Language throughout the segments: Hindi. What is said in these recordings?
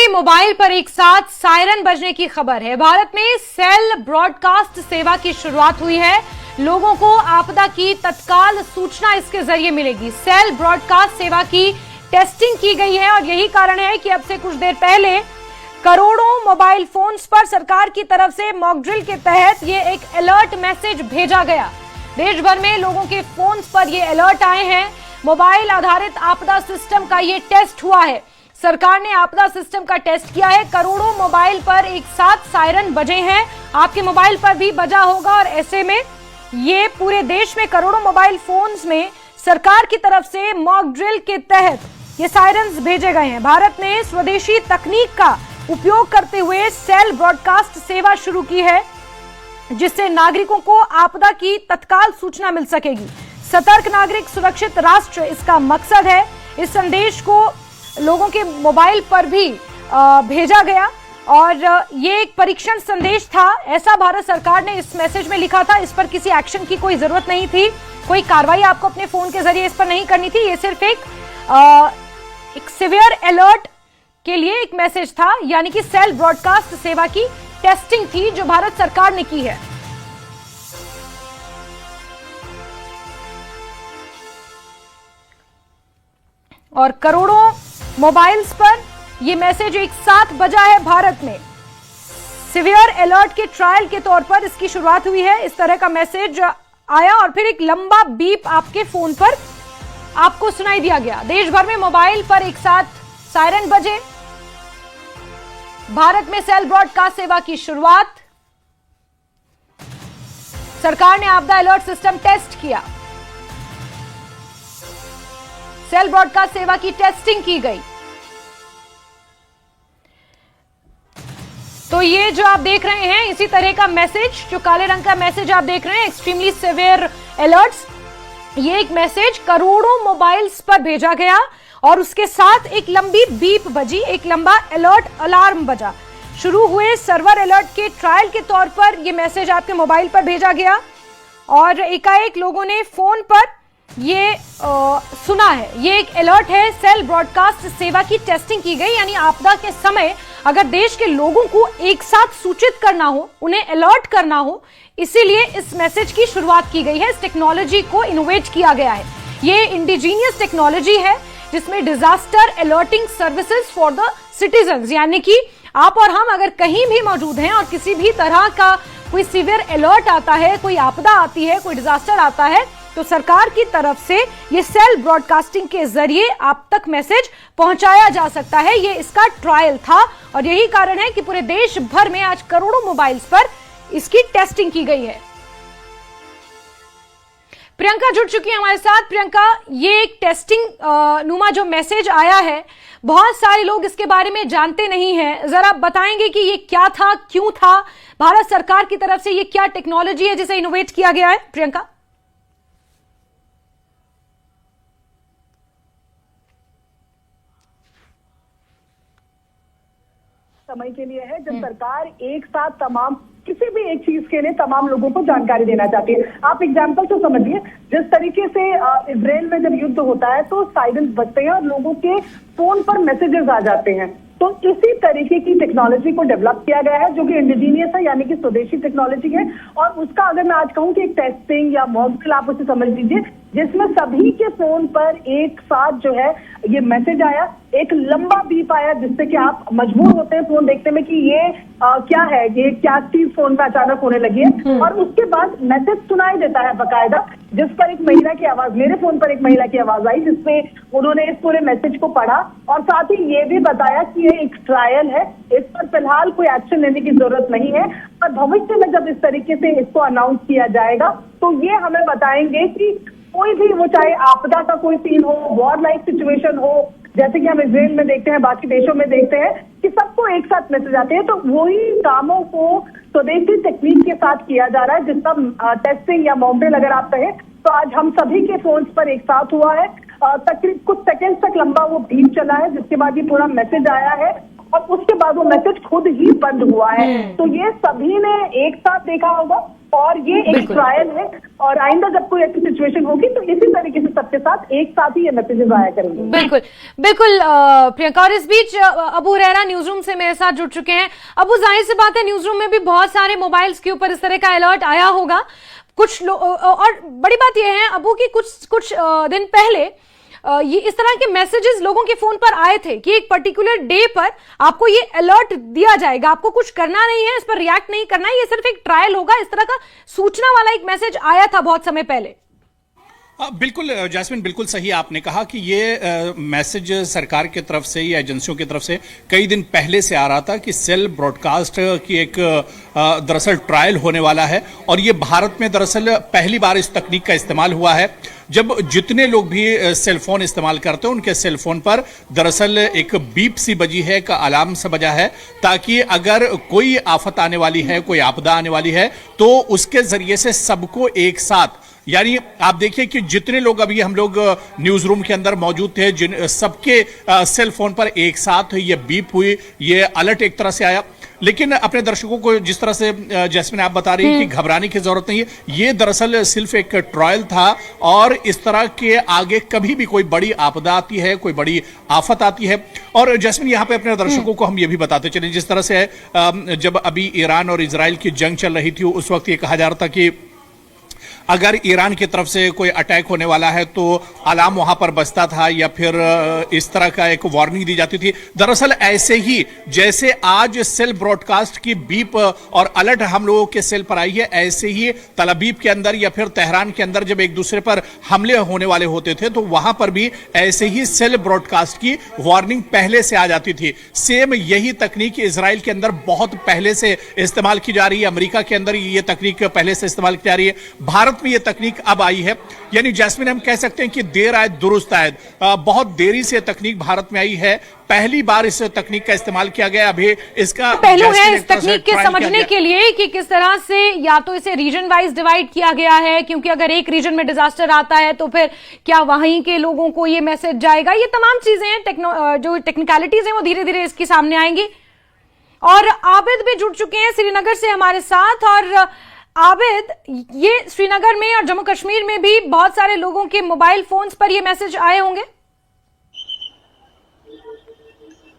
सभी मोबाइल पर एक साथ सायरन बजने की खबर है। भारत में सेल ब्रॉडकास्ट सेवा की शुरुआत हुई है। लोगों को आपदा की तत्काल सूचना इसके जरिए मिलेगी। सेल ब्रॉडकास्ट सेवा की टेस्टिंग की गई है और यही कारण है कि अब से कुछ देर पहले करोड़ों मोबाइल फोन्स पर सरकार की तरफ से मॉक ड्रिल के तहत ये एक अलर्ट मैसेज भेजा गया। देश भर में लोगों के फोन्स पर ये अलर्ट आए हैं। मोबाइल आधारित आपदा सिस्टम का ये टेस्ट हुआ है। सरकार ने आपदा सिस्टम का टेस्ट किया है। करोड़ों मोबाइल पर एक साथ सायरन बजे हैं। आपके मोबाइल पर भी बजा होगा और ऐसे में ये पूरे देश में करोड़ों मोबाइल फोन्स में सरकार की तरफ से मॉक ड्रिल के तहत ये सायरन्स भेजे गए हैं। भारत ने स्वदेशी तकनीक का उपयोग करते हुए सेल ब्रॉडकास्ट सेवा शुरू की है, जिससे नागरिकों को आपदा की तत्काल सूचना मिल सकेगी। सतर्क नागरिक सुरक्षित राष्ट्र इसका मकसद है। इस संदेश को लोगों के मोबाइल पर भी भेजा गया और ये एक परीक्षण संदेश था, ऐसा भारत सरकार ने इस मैसेज में लिखा था। इस पर किसी एक्शन की कोई जरूरत नहीं थी, कोई कार्रवाई आपको अपने फोन के जरिए इस पर नहीं करनी थी। ये सिर्फ एक सीवियर अलर्ट के लिए एक मैसेज था, यानी कि सेल ब्रॉडकास्ट सेवा की टेस्टिंग थी जो भारत सरकार ने की है। और करोड़ों मोबाइल्स पर यह मैसेज एक साथ बजा है। भारत में सीवियर अलर्ट के ट्रायल के तौर पर इसकी शुरुआत हुई है। इस तरह का मैसेज आया और फिर एक लंबा बीप आपके फोन पर आपको सुनाई दिया गया। देश भर में मोबाइल पर एक साथ सायरन बजे। भारत में सेल ब्रॉडकास्ट सेवा की शुरुआत। सरकार ने आपदा अलर्ट सिस्टम टेस्ट किया। सेल ब्रॉडकास्ट सेवा की टेस्टिंग की गई। तो ये जो आप देख रहे हैं इसी तरह का मैसेज, जो काले रंग का मैसेज आप देख रहे हैं, एक्सट्रीमली सीवियर अलर्ट्स, ये एक मैसेज करोड़ों मोबाइल्स पर भेजा गया और उसके साथ एक लंबी बीप बजी, एक लंबा अलर्ट अलार्म बजा। शुरू हुए सर्वर अलर्ट के ट्रायल के तौर पर यह मैसेज आपके मोबाइल पर भेजा गया और एकाएक लोगों ने फोन पर ये सुना है। ये एक अलर्ट है। सेल ब्रॉडकास्ट सेवा की टेस्टिंग की गई, यानी आपदा के समय अगर देश के लोगों को एक साथ सूचित करना हो, उन्हें अलर्ट करना हो, इसीलिए इस मैसेज की शुरुआत की गई है। इस टेक्नोलॉजी को इनोवेट किया गया है। ये इंडिजीनियस टेक्नोलॉजी है जिसमें disaster alerting services for the citizens, यानी कि आप और हम अगर कहीं भी मौजूद हैं और किसी भी तरह का कोई सीवियर अलर्ट आता है, कोई आपदा आती है, कोई डिजास्टर आता है, तो सरकार की तरफ से ये सेल ब्रॉडकास्टिंग के जरिए आप तक मैसेज पहुंचाया जा सकता है। ये इसका ट्रायल था और यही कारण है कि पूरे देश भर में आज करोड़ों मोबाइल्स पर इसकी टेस्टिंग की गई है। प्रियंका जुड़ चुकी है हमारे साथ। प्रियंका, ये एक टेस्टिंग नुमा जो मैसेज आया है, बहुत सारे लोग इसके बारे में जानते नहीं हैं, जरा बताएंगे कि ये क्या था, क्यों था, भारत सरकार की तरफ से ये क्या टेक्नोलॉजी है जिसे इनोवेट किया गया है? प्रियंका। समय के लिए है जब सरकार एक साथ तमाम किसी भी एक चीज के लिए तमाम लोगों को जानकारी देना चाहती है। आप एग्जाम्पल तो समझिए, जिस तरीके से इजराइल में जब युद्ध होता है तो साइरन बजते हैं और लोगों के फोन पर मैसेजेस आ जाते हैं। तो इसी तरीके की टेक्नोलॉजी को डेवलप किया गया है जो कि इंडिजीनियस है, यानी कि स्वदेशी टेक्नोलॉजी है। और उसका अगर मैं आज कहूँ कि एक टेस्टिंग या मॉक ड्रिल आप उसे समझ लीजिए, जिसमें सभी के फोन पर एक साथ जो है ये मैसेज आया, एक लंबा बीप आया, जिससे कि आप मजबूर होते हैं फोन देखने में कि ये क्या है, ये क्या चीज फोन पे अचानक होने लगी है। और उसके बाद मैसेज सुनाई देता है बकायदा, जिस पर एक महिला की आवाज, मेरे फोन पर एक महिला की आवाज आई, जिसपे उन्होंने इस पूरे मैसेज को पढ़ा और साथ ही ये भी बताया कि ये एक ट्रायल है, इस पर फिलहाल कोई एक्शन लेने की जरूरत नहीं है, और भविष्य में जब इस तरीके से इसको अनाउंस किया जाएगा तो ये हमें बताएंगे कि कोई भी, वो चाहे आपदा का कोई सीन हो, वॉर लाइक सिचुएशन हो, जैसे कि हम इजराइल में देखते हैं, बाकी देशों में देखते हैं कि सबको एक साथ मैसेज आते हैं। तो वही कामों को स्वदेशी तकनीक के साथ किया जा रहा है, जिसका टेस्टिंग या मॉक ड्रिल अगर आप कहें तो आज हम सभी के फोन्स पर एक साथ हुआ है। तकरीबन कुछ सेकेंड तक लंबा वो बीप चला है, जिसके बाद ये पूरा मैसेज आया है और उसके बाद वो मैसेज खुद ही बंद हुआ है। तो ये सभी ने एक साथ देखा होगा और ये एक ट्रायल है, और आइंदा जब कोई ऐसी सिचुएशन होगी तो इसी तरीके से सबके साथ एक साथ ही ये मैसेजेस आया करेंगे। बिल्कुल बिल्कुल प्रियंका, और इस बीच अबू हुरैरा न्यूज रूम से मेरे साथ जुड़ चुके हैं। अबू, जाहिर सी बात है न्यूज रूम में भी बहुत सारे मोबाइल्स के ऊपर इस तरह का अलर्ट आया होगा। कुछ और बड़ी बात यह है अबू की कुछ दिन पहले ये इस तरह के मैसेजेस लोगों के फोन पर आए थे कि एक पर्टिकुलर डे पर आपको ये अलर्ट दिया जाएगा, आपको कुछ करना नहीं है, इस पर रिएक्ट नहीं करना है, ये सिर्फ एक ट्रायल होगा। इस तरह का सूचना वाला एक मैसेज आया था बहुत समय पहले। बिल्कुल जैस्मिन, बिल्कुल सही आपने कहा कि ये मैसेज सरकार की तरफ से या एजेंसियों की तरफ से कई दिन पहले से आ रहा था कि सेल ब्रॉडकास्ट की एक दरअसल ट्रायल होने वाला है, और ये भारत में दरअसल पहली बार इस तकनीक का इस्तेमाल हुआ है। जब जितने लोग भी सेलफोन इस्तेमाल करते हैं उनके सेलफोन पर दरअसल एक बीप सी बजी है, एक अलार्म सा बजा है, ताकि अगर कोई आफत आने वाली है, कोई आपदा आने वाली है, तो उसके जरिए से सबको एक साथ, यानी आप देखिए कि जितने लोग अभी हम लोग न्यूज रूम के अंदर मौजूद थे, जिन सबके सेल फोन पर एक साथ ये बीप हुई, ये अलर्ट एक तरह से आया। लेकिन अपने दर्शकों को जिस तरह से जैस्मिन आप बता रही हैं कि घबराने की जरूरत नहीं है, ये दरअसल सिर्फ एक ट्रायल था, और इस तरह के आगे कभी भी कोई बड़ी आपदा आती है, कोई बड़ी आफत आती है। और जैस्मिन, यहाँ पे अपने दर्शकों को हम ये भी बताते चले, जिस तरह से जब अभी ईरान और इजराइल की जंग चल रही थी, उस वक्त ये कहा जा रहा था कि अगर ईरान की तरफ से कोई अटैक होने वाला है तो अलार्म वहां पर बजता था, या फिर इस तरह का एक वार्निंग दी जाती थी। दरअसल ऐसे ही जैसे आज सेल ब्रॉडकास्ट की बीप और अलर्ट हम लोगों के सेल पर आई है, ऐसे ही तल अवीव के अंदर या फिर तेहरान के अंदर जब एक दूसरे पर हमले होने वाले होते थे, तो वहां पर भी ऐसे ही सेल ब्रॉडकास्ट की वार्निंग पहले से आ जाती थी। सेम यही तकनीक इजराइल के अंदर बहुत पहले से इस्तेमाल की जा रही है, अमेरिका के अंदर ये तकनीक पहले से इस्तेमाल की जा रही है, भारत में ये तकनीक अब आई है। यानी जैस्मिन, हम कह सकते हैं कि देर आए दुरुस्त आए, बहुत देरी से तकनीक भारत में आई है, पहली बार इस तकनीक का इस्तेमाल किया गया। अभी इसका पहलू है इस तकनीक के समझने के लिए कि किस तरह से या तो इसे रीजन वाइज डिवाइड किया गया है, क्योंकि अगर एक रीजन में डिजास्टर आता है तो फिर क्या वहीं के लोगों को ये मैसेज जाएगा, ये तमाम चीजें हैं, जो टेक्निकलिटीज हैं वो धीरे धीरे इसकी सामने आएंगी। और आबिद भी जुड़ चुके हैं श्रीनगर से हमारे साथ। और आबिद, ये श्रीनगर में और जम्मू कश्मीर में भी बहुत सारे लोगों के मोबाइल फोन्स पर ये मैसेज आए होंगे।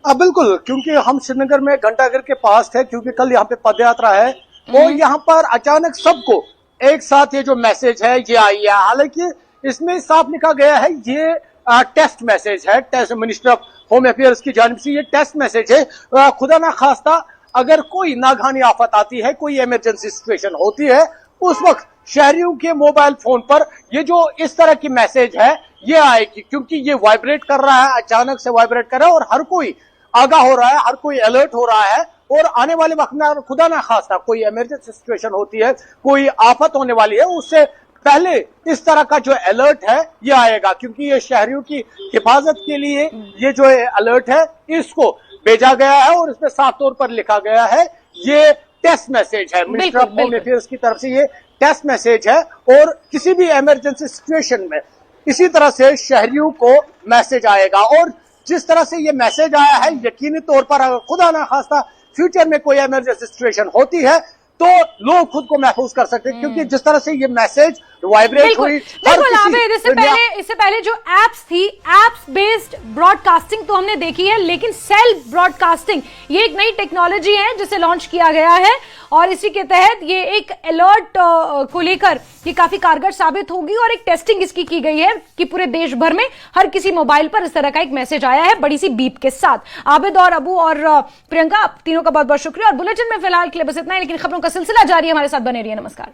बिल्कुल, क्योंकि हम श्रीनगर में घंटाघर के पास थे, क्योंकि कल यहाँ पे पदयात्रा है, और यहाँ पर अचानक सबको एक साथ ये जो मैसेज है ये आई है। हालांकि इसमें साफ लिखा गया है ये टेस्ट मैसेज है, test minister of home affairs की जानिब से ये टेस्ट मैसेज है। खुदा ना खास्ता अगर कोई नागहानी आफत आती है, कोई इमरजेंसी सिचुएशन होती है, उस वक्त शहरियों के मोबाइल फोन पर ये जो इस तरह की मैसेज है ये आएगी, क्योंकि ये वाइब्रेट कर रहा है, अचानक से वाइब्रेट कर रहा है, और हर कोई आगाह हो रहा है, हर कोई अलर्ट हो रहा है। और आने वाले वक्त में खुदा ना खास्ता कोई इमरजेंसी सिचुएशन होती है, कोई आफत होने वाली है, उससे पहले इस तरह का जो अलर्ट है ये आएगा, क्योंकि ये शहरियों की हिफाजत के लिए ये जो अलर्ट है इसको भेजा गया है, और इसमें साफ तौर पर लिखा गया है ये टेस्ट मैसेज है। मिनिस्टर ऑफ होम अफेयर्स की तरफ से ये टेस्ट मैसेज है, और किसी भी इमरजेंसी सिचुएशन में इसी तरह से शहरियों को मैसेज आएगा। और जिस तरह से ये मैसेज आया है, यकीनी तौर पर अगर खुदा ना खास्ता फ्यूचर में कोई इमरजेंसी सिचुएशन होती है तो लोग खुद को महफूज कर सकते हैं, क्योंकि जिस तरह से ये मैसेज वाइब्रेट हुई। बिल्कुल आबिद, इससे पहले जो एप्स थी, एप्स बेस्ड ब्रॉडकास्टिंग तो हमने देखी है, लेकिन सेल्फ ब्रॉडकास्टिंग ये एक नई टेक्नोलॉजी है जिसे लॉन्च किया गया है, और इसी के तहत ये एक अलर्ट को लेकर ये काफी कारगर साबित होगी, और एक टेस्टिंग इसकी की गई है कि पूरे देश भर में हर किसी मोबाइल पर इस तरह का एक मैसेज आया है बड़ी सी बीप के साथ। आबिद और अबू और प्रियंका, आप तीनों का बहुत बहुत शुक्रिया। और बुलेटिन में फिलहाल के लिए बस इतना ही, लेकिन खबरों का सिलसिला जारी है, हमारे साथ बने रहिए। नमस्कार।